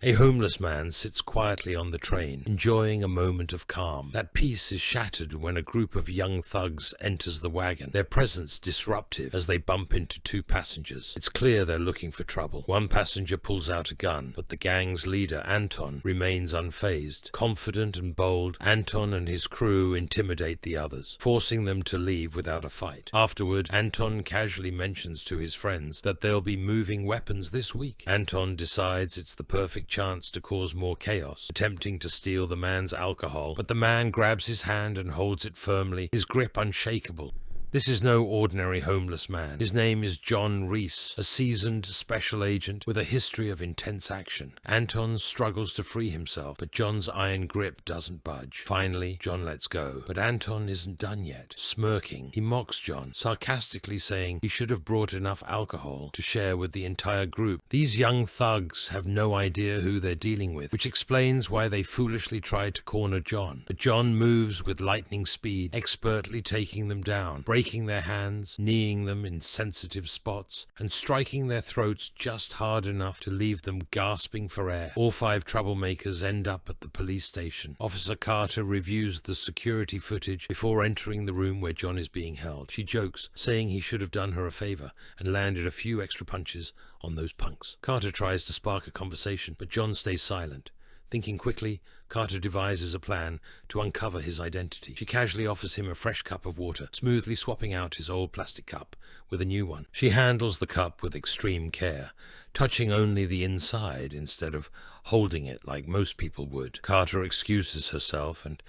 A homeless man sits quietly on the train, enjoying a moment of calm. That peace is shattered when a group of young thugs enters the wagon, their presence disruptive as they bump into two passengers. It's clear they're looking for trouble. One passenger pulls out a gun, but the gang's leader, Anton, remains unfazed. Confident and bold, Anton and his crew intimidate the others, forcing them to leave without a fight. Afterward, Anton casually mentions to his friends that they'll be moving weapons this week. Anton decides it's the perfect chance to cause more chaos, attempting to steal the man's alcohol, but the man grabs his hand and holds it firmly, his grip unshakable. This is no ordinary homeless man. His name is John Reese, a seasoned special agent with a history of intense action. Anton struggles to free himself, but John's iron grip doesn't budge. Finally, John lets go, but Anton isn't done yet. Smirking, he mocks John, sarcastically saying he should have brought enough alcohol to share with the entire group. These young thugs have no idea who they're dealing with, which explains why they foolishly tried to corner John. But John moves with lightning speed, expertly taking them down, breaking their hands, kneeing them in sensitive spots, and striking their throats just hard enough to leave them gasping for air. All five troublemakers end up at the police station. Officer Carter reviews the security footage before entering the room where John is being held. She jokes, saying he should have done her a favor and landed a few extra punches on those punks. Carter tries to spark a conversation, but John stays silent. Thinking quickly, Carter devises a plan to uncover his identity. She casually offers him a fresh cup of water, smoothly swapping out his old plastic cup with a new one. She handles the cup with extreme care, touching only the inside instead of holding it like most people would. Carter excuses herself and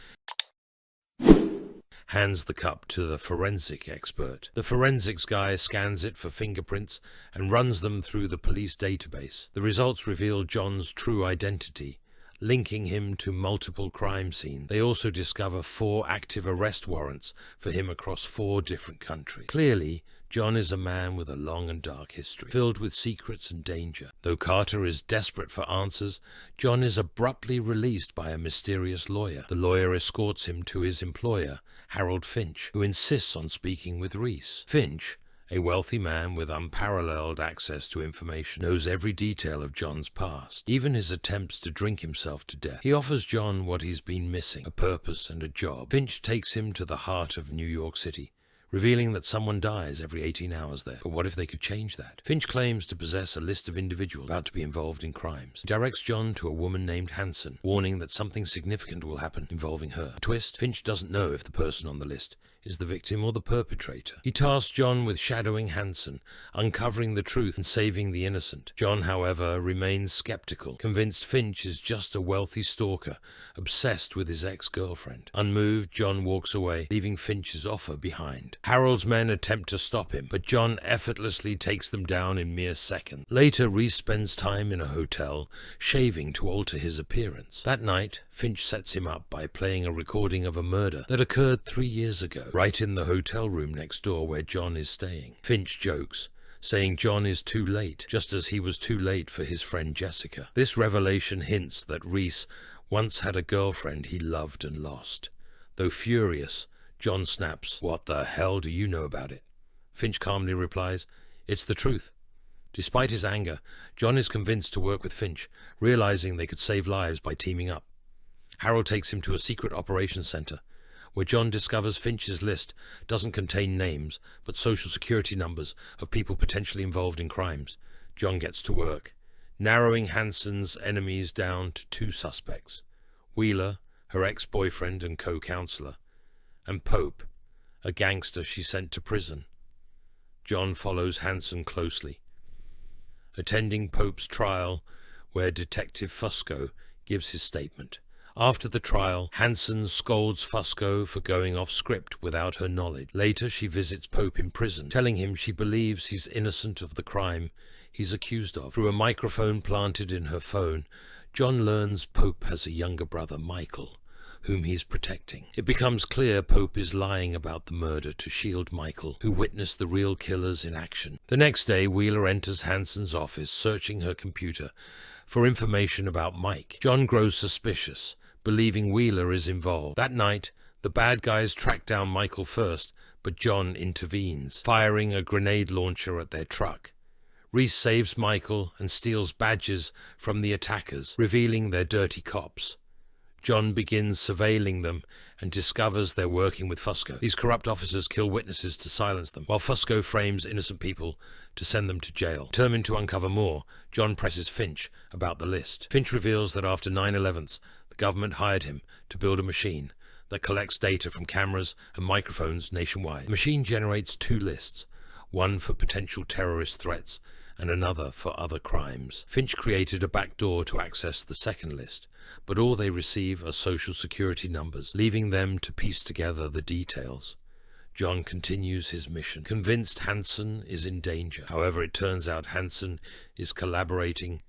hands the cup to the forensic expert. The forensics guy scans it for fingerprints and runs them through the police database. The results reveal John's true identity, linking him to multiple crime scenes. They also discover 4 active arrest warrants for him across 4 different countries. Clearly, John is a man with a long and dark history, filled with secrets and danger. Though Carter is desperate for answers, John is abruptly released by a mysterious lawyer. The lawyer escorts him to his employer, Harold Finch, who insists on speaking with Reese. Finch, a wealthy man with unparalleled access to information, knows every detail of John's past, even his attempts to drink himself to death. He offers John what he's been missing, a purpose and a job. Finch takes him to the heart of New York City, revealing that someone dies every 18 hours there. But what if they could change that? Finch claims to possess a list of individuals about to be involved in crimes. He directs John to a woman named Hanson, warning that something significant will happen involving her. A twist: Finch doesn't know if the person on the list is the victim or the perpetrator. He tasks John with shadowing Hanson, uncovering the truth and saving the innocent. John, however, remains skeptical, convinced Finch is just a wealthy stalker, obsessed with his ex-girlfriend. Unmoved, John walks away, leaving Finch's offer behind. Harold's men attempt to stop him, but John effortlessly takes them down in mere seconds. Later, Reese spends time in a hotel, shaving to alter his appearance. That night, Finch sets him up by playing a recording of a murder that occurred 3 years ago, right in the hotel room next door where John is staying. Finch jokes, saying John is too late, just as he was too late for his friend Jessica. This revelation hints that Reese once had a girlfriend he loved and lost. Though furious, John snaps, "What the hell do you know about it?" Finch calmly replies, "It's the truth." Despite his anger, John is convinced to work with Finch, realizing they could save lives by teaming up. Harold takes him to a secret operations center, where John discovers Finch's list doesn't contain names, but social security numbers of people potentially involved in crimes. John gets to work, narrowing Hanson's enemies down to 2 suspects: Wheeler, her ex-boyfriend and co-counselor, and Pope, a gangster she sent to prison. John follows Hanson closely, attending Pope's trial, where Detective Fusco gives his statement. After the trial, Hanson scolds Fusco for going off script without her knowledge. Later, she visits Pope in prison, telling him she believes he's innocent of the crime he's accused of. Through a microphone planted in her phone, John learns Pope has a younger brother, Michael, whom he's protecting. It becomes clear Pope is lying about the murder to shield Michael, who witnessed the real killers in action. The next day, Wheeler enters Hanson's office, searching her computer for information about Mike. John grows suspicious, believing Wheeler is involved. That night, the bad guys track down Michael first, but John intervenes, firing a grenade launcher at their truck. Reese saves Michael and steals badges from the attackers, revealing they're dirty cops. John begins surveilling them and discovers they're working with Fusco. These corrupt officers kill witnesses to silence them, while Fusco frames innocent people to send them to jail. Determined to uncover more, John presses Finch about the list. Finch reveals that after 9/11, the government hired him to build a machine that collects data from cameras and microphones nationwide. The machine generates 2 lists, one for potential terrorist threats and another for other crimes. Finch created a backdoor to access the second list, but all they receive are social security numbers, leaving them to piece together the details. John continues his mission, convinced Hansen is in danger. However, it turns out Hansen is collaborating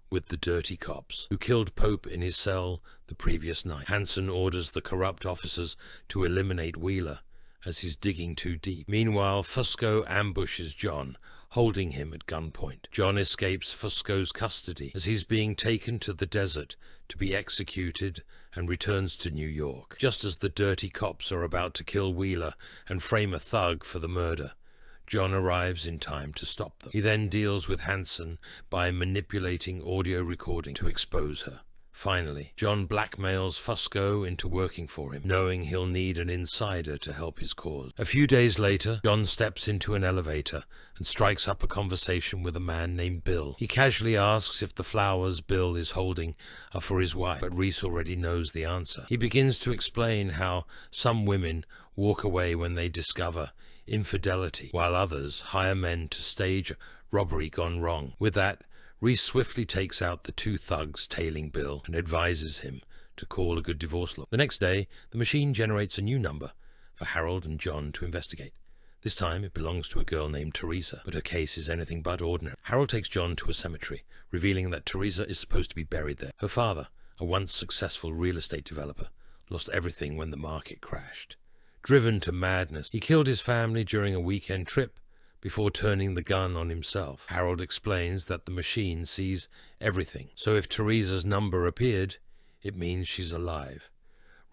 with the dirty cops who killed Pope in his cell the previous night. Hansen orders the corrupt officers to eliminate Wheeler as he's digging too deep. Meanwhile, Fusco ambushes John, holding him at gunpoint. John escapes Fusco's custody as he's being taken to the desert to be executed and returns to New York. Just as the dirty cops are about to kill Wheeler and frame a thug for the murder, John arrives in time to stop them. He then deals with Hansen by manipulating audio recording to expose her. Finally, John blackmails Fusco into working for him, knowing he'll need an insider to help his cause. A few days later, John steps into an elevator and strikes up a conversation with a man named Bill. He casually asks if the flowers Bill is holding are for his wife, but Reese already knows the answer. He begins to explain how some women walk away when they discover infidelity, while others hire men to stage a robbery gone wrong. With that, Reese swiftly takes out the 2 thugs tailing Bill and advises him to call a good divorce lawyer. The next day, the machine generates a new number for Harold and John to investigate. This time, it belongs to a girl named Teresa, but her case is anything but ordinary. Harold takes John to a cemetery, revealing that Teresa is supposed to be buried there. Her father, a once successful real estate developer, lost everything when the market crashed. Driven to madness, he killed his family during a weekend trip before turning the gun on himself. Harold explains that the machine sees everything, so if Teresa's number appeared, it means she's alive.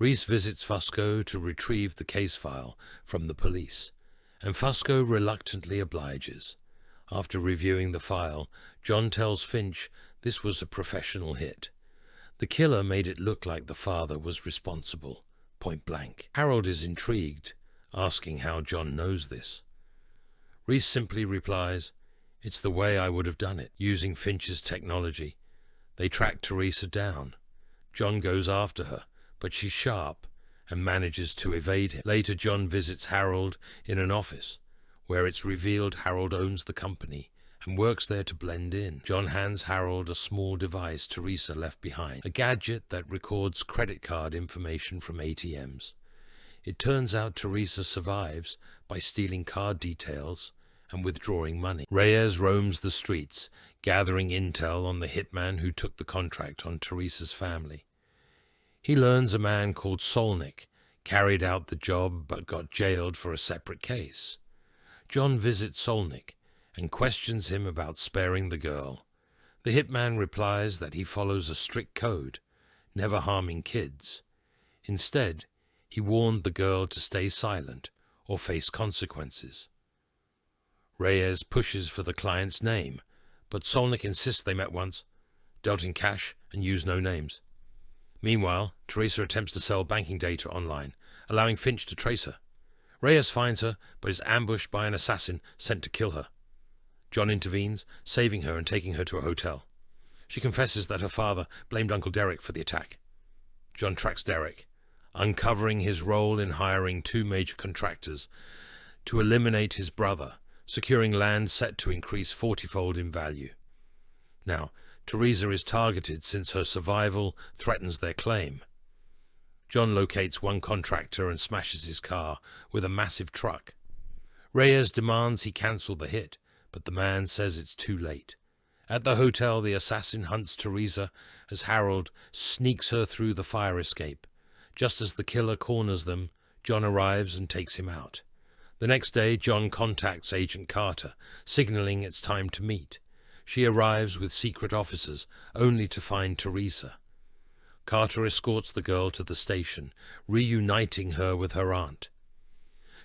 Reese visits Fusco to retrieve the case file from the police, and Fusco reluctantly obliges. After reviewing the file, John tells Finch this was a professional hit. The killer made it look like the father was responsible, point blank. Harold is intrigued, asking how John knows this. Reese simply replies, "It's the way I would have done it, using Finch's technology." They track Teresa down. John goes after her, but she's sharp and manages to evade him. Later, John visits Harold in an office, where it's revealed Harold owns the company and works there to blend in. John hands Harold a small device Teresa left behind, a gadget that records credit card information from ATMs. It turns out Teresa survives by stealing card details and withdrawing money. Reyes roams the streets, gathering intel on the hitman who took the contract on Teresa's family. He learns a man called Solnick carried out the job but got jailed for a separate case. John visits Solnick and questions him about sparing the girl. The hitman replies that he follows a strict code, never harming kids. Instead, he warned the girl to stay silent or face consequences. Reyes pushes for the client's name, but Solnick insists they met once, dealt in cash, and used no names. Meanwhile, Teresa attempts to sell banking data online, allowing Finch to trace her. Reyes finds her, but is ambushed by an assassin sent to kill her. John intervenes, saving her and taking her to a hotel. She confesses that her father blamed Uncle Derek for the attack. John tracks Derek, uncovering his role in hiring 2 major contractors to eliminate his brother, securing land set to increase 40-fold in value. Now, Teresa is targeted since her survival threatens their claim. John locates one contractor and smashes his car with a massive truck. Reyes demands he cancel the hit, but the man says it's too late. At the hotel, the assassin hunts Teresa as Harold sneaks her through the fire escape. Just as the killer corners them, John arrives and takes him out. The next day, John contacts Agent Carter, signaling it's time to meet. She arrives with secret officers, only to find Teresa. Carter escorts the girl to the station, reuniting her with her aunt.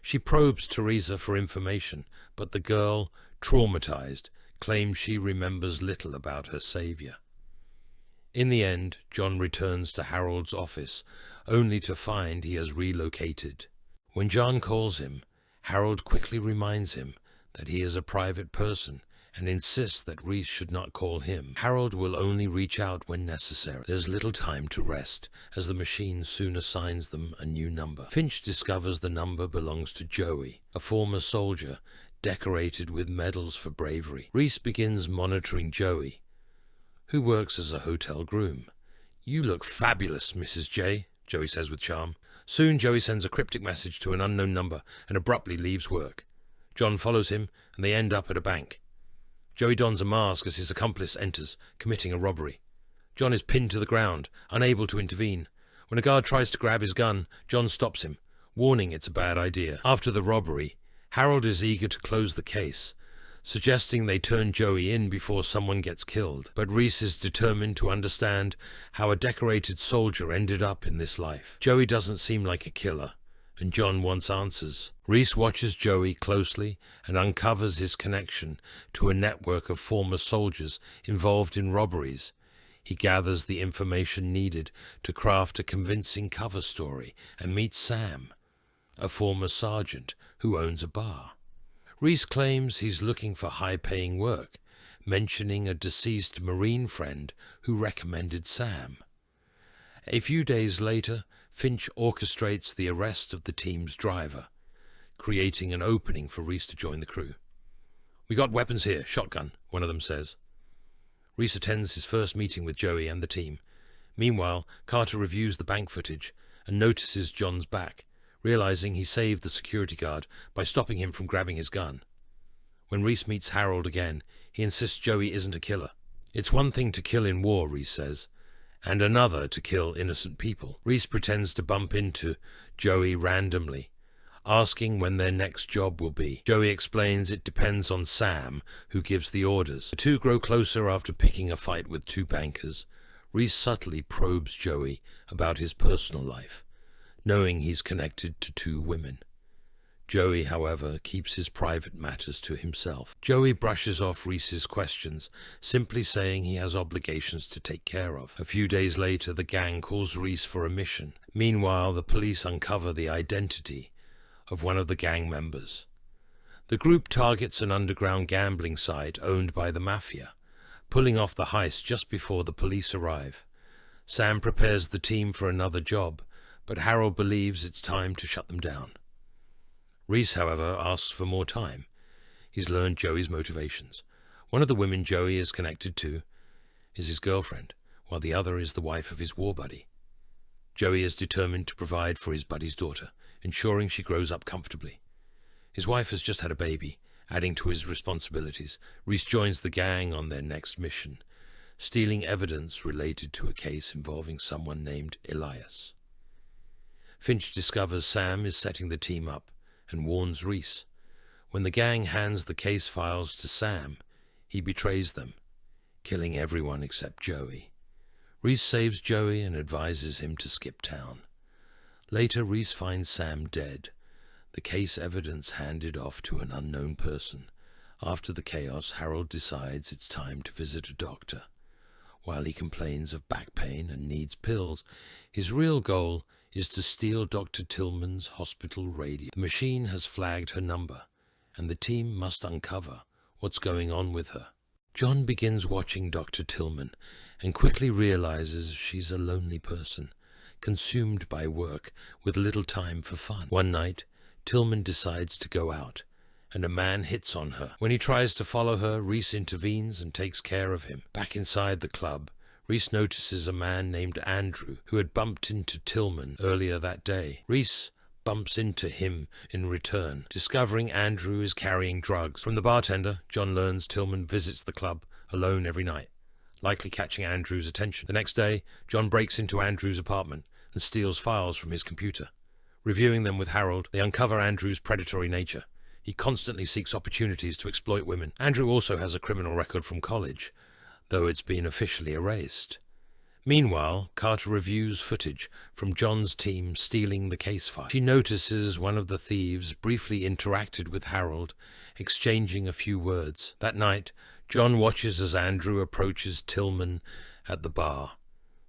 She probes Teresa for information, but the girl, traumatized, claims she remembers little about her savior. In the end, John returns to Harold's office, only to find he has relocated. When John calls him, Harold quickly reminds him that he is a private person and insists that Reese should not call him. Harold will only reach out when necessary. There's little time to rest, as the machine soon assigns them a new number. Finch discovers the number belongs to Joey, a former soldier decorated with medals for bravery. Reese begins monitoring Joey, who works as a hotel groom. "You look fabulous, Mrs. J," Joey says with charm. Soon, Joey sends a cryptic message to an unknown number and abruptly leaves work. John follows him, and they end up at a bank. Joey dons a mask as his accomplice enters, committing a robbery. John is pinned to the ground, unable to intervene. When a guard tries to grab his gun, John stops him, warning it's a bad idea. After the robbery, Harold is eager to close the case, suggesting they turn Joey in before someone gets killed. But Reese is determined to understand how a decorated soldier ended up in this life. Joey doesn't seem like a killer, and John wants answers. Reese watches Joey closely and uncovers his connection to a network of former soldiers involved in robberies. He gathers the information needed to craft a convincing cover story and meets Sam, a former sergeant who owns a bar. Reese claims he's looking for high-paying work, mentioning a deceased Marine friend who recommended Sam. A few days later, Finch orchestrates the arrest of the team's driver, creating an opening for Reese to join the crew. "We got weapons here, shotgun," one of them says. Reese attends his first meeting with Joey and the team. Meanwhile, Carter reviews the bank footage and notices John's back, realizing he saved the security guard by stopping him from grabbing his gun. When Reese meets Harold again, he insists Joey isn't a killer. "It's one thing to kill in war," Reese says, "and another to kill innocent people." Reese pretends to bump into Joey randomly, asking when their next job will be. Joey explains it depends on Sam, who gives the orders. The two grow closer after picking a fight with two bankers. Reese subtly probes Joey about his personal life, knowing he's connected to two women. Joey, however, keeps his private matters to himself. Joey brushes off Reese's questions, simply saying he has obligations to take care of. A few days later, the gang calls Reese for a mission. Meanwhile, the police uncover the identity of one of the gang members. The group targets an underground gambling site owned by the mafia, pulling off the heist just before the police arrive. Sam prepares the team for another job, but Harold believes it's time to shut them down. Reese, however, asks for more time. He's learned Joey's motivations. One of the women Joey is connected to is his girlfriend, while the other is the wife of his war buddy. Joey is determined to provide for his buddy's daughter, ensuring she grows up comfortably. His wife has just had a baby, adding to his responsibilities. Reese joins the gang on their next mission, stealing evidence related to a case involving someone named Elias. Finch discovers Sam is setting the team up and warns Reese. When the gang hands the case files to Sam, he betrays them, killing everyone except Joey. Reese saves Joey and advises him to skip town. Later, Reese finds Sam dead, the case evidence handed off to an unknown person. After the chaos, Harold decides it's time to visit a doctor. While he complains of back pain and needs pills, his real goal is to steal Dr. Tillman's hospital radio. The machine has flagged her number, and the team must uncover what's going on with her. John begins watching Dr. Tillman and quickly realizes she's a lonely person, consumed by work with little time for fun. One night, Tillman decides to go out, and a man hits on her. When he tries to follow her, Reese intervenes and takes care of him. Back inside the club, Reese notices a man named Andrew who had bumped into Tillman earlier that day. Reese bumps into him in return, discovering Andrew is carrying drugs. From the bartender, John learns Tillman visits the club alone every night, likely catching Andrew's attention. The next day, John breaks into Andrew's apartment and steals files from his computer. Reviewing them with Harold, they uncover Andrew's predatory nature. He constantly seeks opportunities to exploit women. Andrew also has a criminal record from college, though it's been officially erased. Meanwhile, Carter reviews footage from John's team stealing the case file. She notices one of the thieves briefly interacted with Harold, exchanging a few words. That night, John watches as Andrew approaches Tillman at the bar.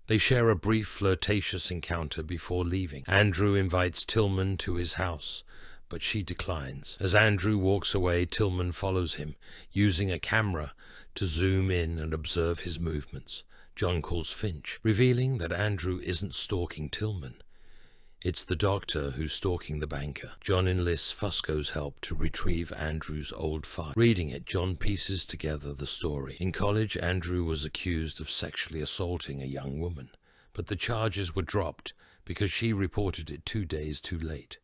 They share a brief flirtatious encounter before leaving. Andrew invites Tillman to his house, but she declines. As Andrew walks away, Tillman follows him, using a camera to zoom in and observe his movements. John calls Finch, revealing that Andrew isn't stalking Tillman. It's the doctor who's stalking the banker. John enlists Fusco's help to retrieve Andrew's old file. Reading it, John pieces together the story. In college, Andrew was accused of sexually assaulting a young woman, but the charges were dropped because she reported it 2 days too late.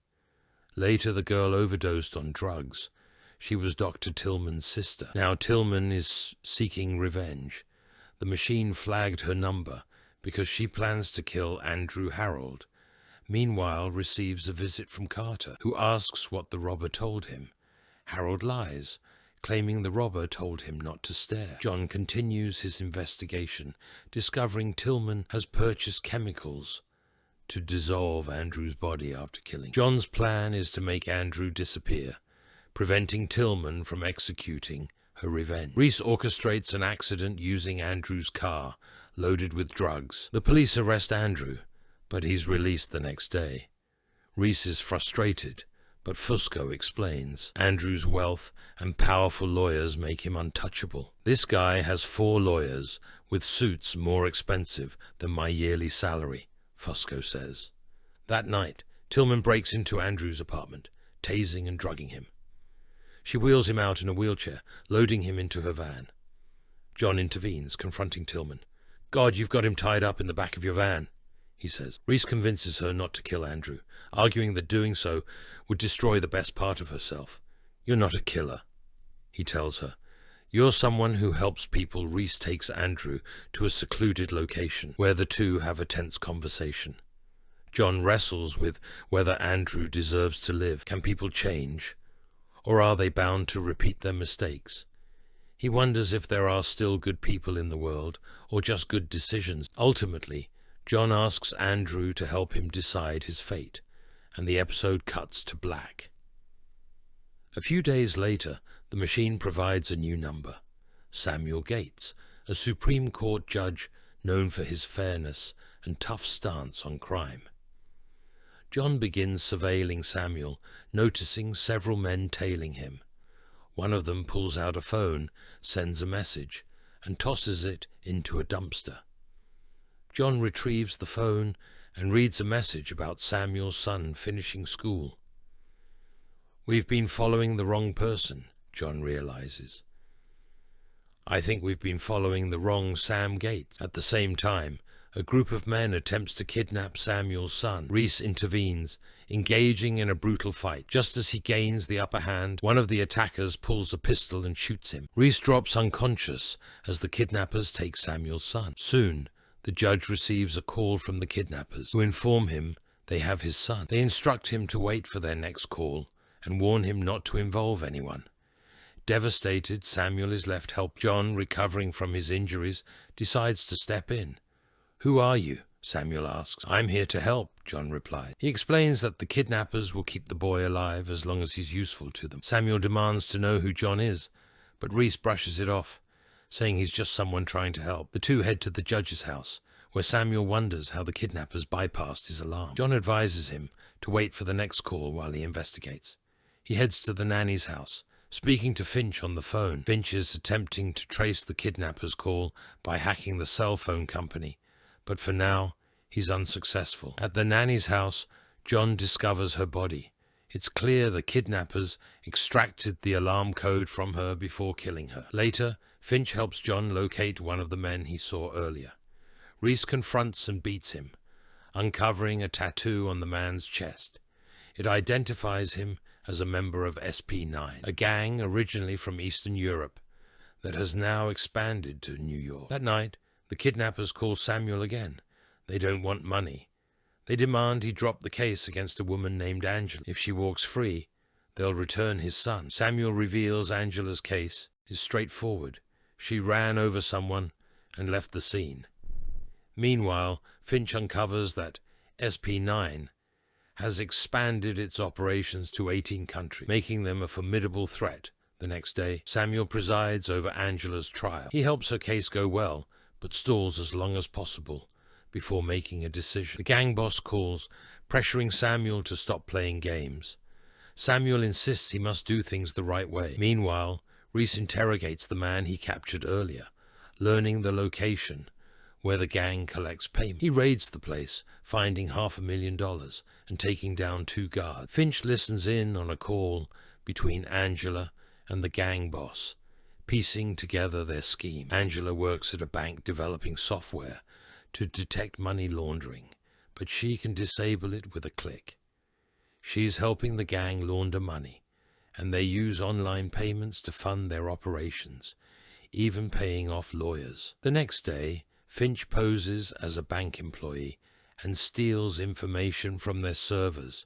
Later, the girl overdosed on drugs. She was Dr. Tillman's sister. Now Tillman is seeking revenge. The machine flagged her number because she plans to kill Andrew Harold. Meanwhile, receives a visit from Carter, who asks what the robber told him. Harold lies, claiming the robber told him not to stare. John continues his investigation, discovering Tillman has purchased chemicals to dissolve Andrew's body after killing. John's plan is to make Andrew disappear, preventing Tillman from executing her revenge. Reese orchestrates an accident using Andrew's car, loaded with drugs. The police arrest Andrew, but he's released the next day. Reese is frustrated, but Fusco explains Andrew's wealth and powerful lawyers make him untouchable. This guy has 4 lawyers, with suits more expensive than my yearly salary, Fusco says. That night, Tillman breaks into Andrew's apartment, tasing and drugging him. She wheels him out in a wheelchair, loading him into her van. John intervenes, confronting Tillman. "God, you've got him tied up in the back of your van," he says. Reese convinces her not to kill Andrew, arguing that doing so would destroy the best part of herself. "You're not a killer," he tells her. "You're someone who helps people." Reese takes Andrew to a secluded location, where the two have a tense conversation. John wrestles with whether Andrew deserves to live. Can people change? Or are they bound to repeat their mistakes? He wonders if there are still good people in the world, or just good decisions. Ultimately, John asks Andrew to help him decide his fate, and the episode cuts to black. A few days later, the machine provides a new number. Samuel Gates, a Supreme Court judge known for his fairness and tough stance on crime. John begins surveilling Samuel, noticing several men tailing him. One of them pulls out a phone, sends a message, and tosses it into a dumpster. John retrieves the phone and reads a message about Samuel's son finishing school. "We've been following the wrong person," John realizes. "I think we've been following the wrong Sam Gates." At the same time, a group of men attempts to kidnap Samuel's son. Reese intervenes, engaging in a brutal fight. Just as he gains the upper hand, one of the attackers pulls a pistol and shoots him. Reese drops unconscious as the kidnappers take Samuel's son. Soon, the judge receives a call from the kidnappers, who inform him they have his son. They instruct him to wait for their next call and warn him not to involve anyone. Devastated, Samuel is left helpless. John, recovering from his injuries, decides to step in. "Who are you?" Samuel asks. "I'm here to help," John replied. He explains that the kidnappers will keep the boy alive as long as he's useful to them. Samuel demands to know who John is, but Reese brushes it off, saying he's just someone trying to help. The two head to the judge's house, where Samuel wonders how the kidnappers bypassed his alarm. John advises him to wait for the next call while he investigates. He heads to the nanny's house, speaking to Finch on the phone. Finch is attempting to trace the kidnappers' call by hacking the cell phone company, but for now, he's unsuccessful. At the nanny's house, John discovers her body. It's clear the kidnappers extracted the alarm code from her before killing her. Later, Finch helps John locate one of the men he saw earlier. Reese confronts and beats him, uncovering a tattoo on the man's chest. It identifies him as a member of SP9, a gang originally from Eastern Europe that has now expanded to New York. That night, the kidnappers call Samuel again. They don't want money. They demand he drop the case against a woman named Angela. If she walks free, they'll return his son. Samuel reveals Angela's case is straightforward. She ran over someone and left the scene. Meanwhile, Finch uncovers that SP9 has expanded its operations to 18 countries, making them a formidable threat The next day, Samuel presides over Angela's trial. He helps her case go well, but stalls as long as possible before making a decision. The gang boss calls, pressuring Samuel to stop playing games. Samuel insists he must do things the right way. Meanwhile, Reese interrogates the man he captured earlier, learning the location where the gang collects payment. He raids the place, finding $500,000 and taking down 2 guards. Finch listens in on a call between Angela and the gang boss, piecing together their scheme. Angela works at a bank developing software to detect money laundering, but she can disable it with a click. She's helping the gang launder money, and they use online payments to fund their operations, even paying off lawyers. The next day, Finch poses as a bank employee and steals information from their servers.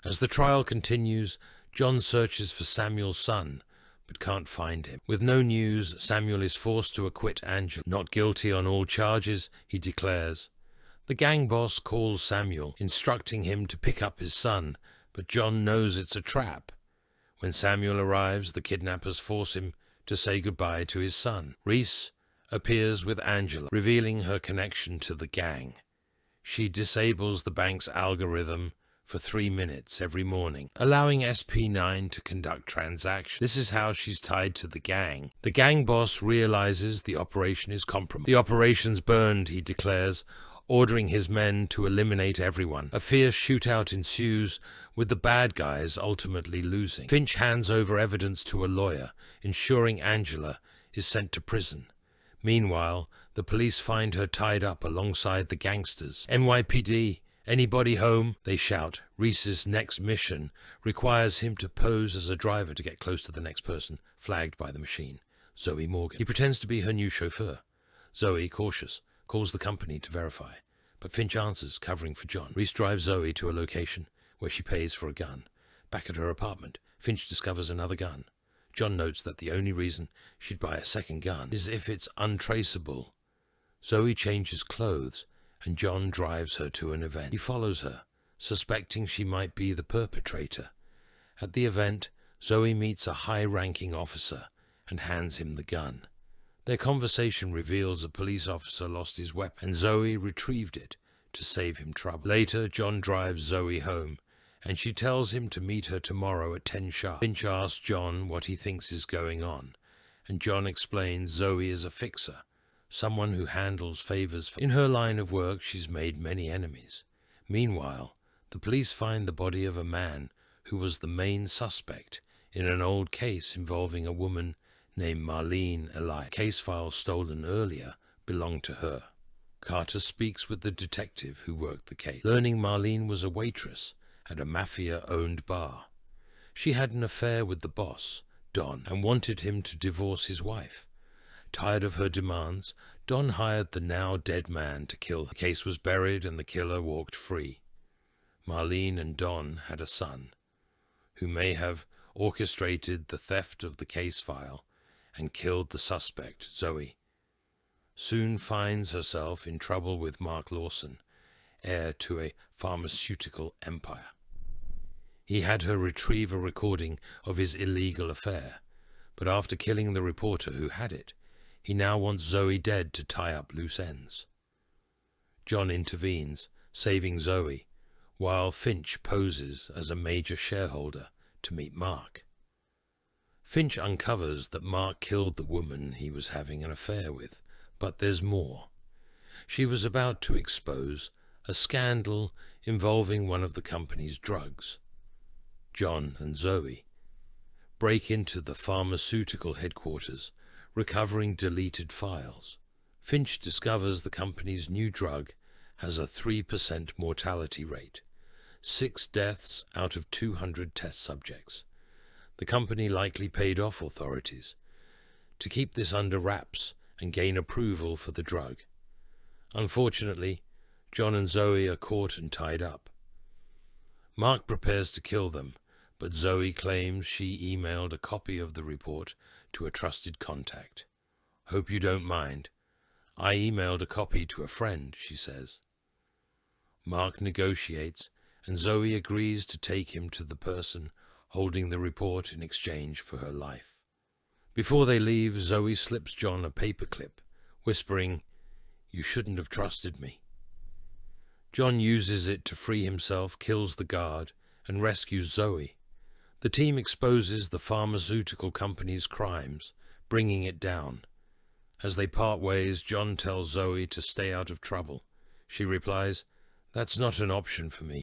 As the trial continues, John searches for Samuel's son, but can't find him. With no news, Samuel is forced to acquit Angela. Not guilty on all charges, he declares. The gang boss calls Samuel, instructing him to pick up his son, but John knows it's a trap. When Samuel arrives, the kidnappers force him to say goodbye to his son. Reese appears with Angela, revealing her connection to the gang. She disables the bank's algorithm for 3 minutes every morning, allowing SP9 to conduct transactions. This is how she's tied to the gang. The gang boss realizes the operation is compromised. The operation's burned, he declares, ordering his men to eliminate everyone. A fierce shootout ensues, with the bad guys ultimately losing. Finch hands over evidence to a lawyer, ensuring Angela is sent to prison. Meanwhile, the police find her tied up alongside the gangsters. NYPD, anybody home? They shout. Reese's next mission requires him to pose as a driver to get close to the next person, flagged by the machine, Zoe Morgan. He pretends to be her new chauffeur. Zoe, cautious, calls the company to verify, but Finch answers, covering for John. Reese drives Zoe to a location where she pays for a gun. Back at her apartment, Finch discovers another gun. John notes that the only reason she'd buy a second gun is if it's untraceable. Zoe changes clothes, and John drives her to an event. He follows her, suspecting she might be the perpetrator. At the event, Zoe meets a high-ranking officer and hands him the gun. Their conversation reveals a police officer lost his weapon, and Zoe retrieved it to save him trouble. Later, John drives Zoe home, and she tells him to meet her tomorrow at 10 sharp. Finch asks John what he thinks is going on, and John explains Zoe is a fixer, someone who handles favors. In her line of work, she's made many enemies. Meanwhile, the police find the body of a man who was the main suspect in an old case involving a woman named Marlene Eli. Case file stolen earlier belonged to her. Carter speaks with the detective who worked the case, learning Marlene was a waitress at a mafia-owned bar. She had an affair with the boss, Don, and wanted him to divorce his wife. Tired of her demands, Don hired the now-dead man to kill her. The case was buried and the killer walked free. Marlene and Don had a son, who may have orchestrated the theft of the case file and killed the suspect, Zoe. Soon finds herself in trouble with Mark Lawson, heir to a pharmaceutical empire. He had her retrieve a recording of his illegal affair, but after killing the reporter who had it, he now wants Zoe dead to tie up loose ends. John intervenes, saving Zoe, while Finch poses as a major shareholder to meet Mark. Finch uncovers that Mark killed the woman he was having an affair with, but there's more. She was about to expose a scandal involving one of the company's drugs. John and Zoe break into the pharmaceutical headquarters, recovering deleted files. Finch discovers the company's new drug has a 3% mortality rate, 6 deaths out of 200 test subjects. The company likely paid off authorities to keep this under wraps and gain approval for the drug. Unfortunately, John and Zoe are caught and tied up. Mark prepares to kill them, but Zoe claims she emailed a copy of the report to a trusted contact. "Hope you don't mind. I emailed a copy to a friend," she says. Mark negotiates, and Zoe agrees to take him to the person holding the report in exchange for her life. Before they leave, Zoe slips John a paperclip, whispering, "You shouldn't have trusted me." John uses it to free himself, kills the guard, and rescues Zoe. The team exposes the pharmaceutical company's crimes, bringing it down. As they part ways, John tells Zoe to stay out of trouble. She replies, "That's not an option for me."